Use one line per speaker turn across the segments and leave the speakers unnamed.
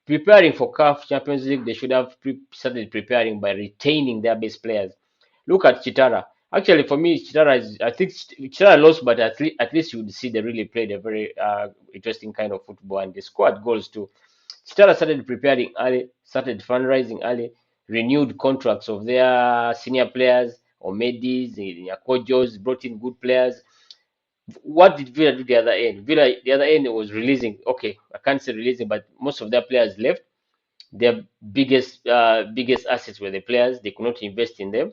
Preparing for CAF Champions League, they should have started preparing by retaining their best players. Look at Chitara. Actually, for me, I think Chitara lost, but at least you would see they really played a very interesting kind of football and they scored goals too. Chitara started preparing early, started fundraising early, renewed contracts of their senior players, Omedis, Yakojos, brought in good players. What did Villa do the other end? Villa, the other end was releasing. Okay, I can't say releasing, but most of their players left. Their biggest assets were the players. They could not invest in them.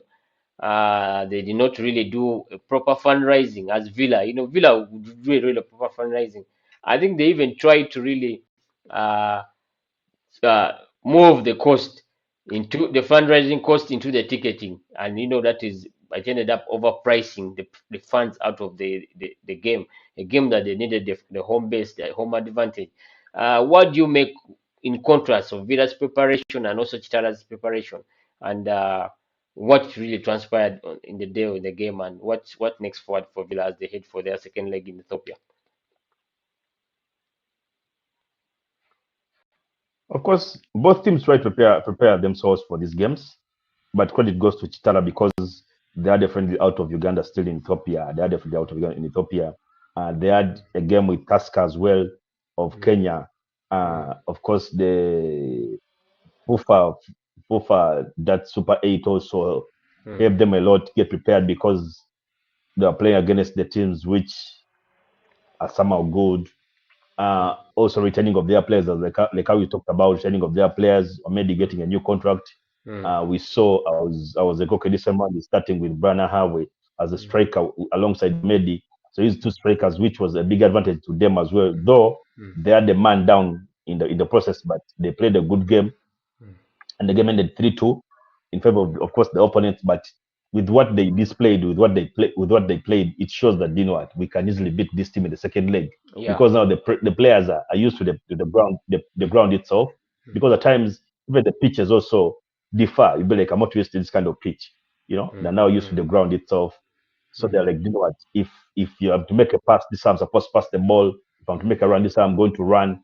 They did not really do a proper fundraising as Villa. Villa would do a really proper fundraising. I think they even tried to really uh, uh, move the cost into the fundraising cost into the ticketing, and that is it ended up overpricing the funds out of the game, a game that they needed the home base, the home advantage. What do you make in contrast of Villa's preparation and also Chitara's preparation, and what really transpired in the day of the game, and what next forward for Villa as they head for their second leg in Ethiopia?
Of course, both teams try to prepare themselves for these games, but credit goes to Chitara because they are definitely out of Uganda, still in Ethiopia. They are definitely out of Uganda in Ethiopia. They had a game with Tusker as well of Kenya. Of course, the FUFA, that Super 8 also helped them a lot get prepared because they are playing against the teams which are somehow good. Also returning of their players, as like how we talked about returning of their players, or maybe getting a new contract. We saw I was a Goke December starting with Brana Harvey as a striker alongside Medi. So these two strikers, which was a big advantage to them as well. Though they had the man down in the process, but they played a good game, and the game ended 3-2 in favor of course, the opponents. But with what they displayed, with what they played, it shows that what we can easily beat this team in the second leg
Yeah.
because now the players are used to the ground, the ground itself. Because at times even the pitches also differ. You be like, I'm not used to this kind of pitch. They're now used to the ground itself. So they're like, what? If you have to make a pass, this time I'm supposed to pass the ball. If I'm to make a run, this time I'm going to run.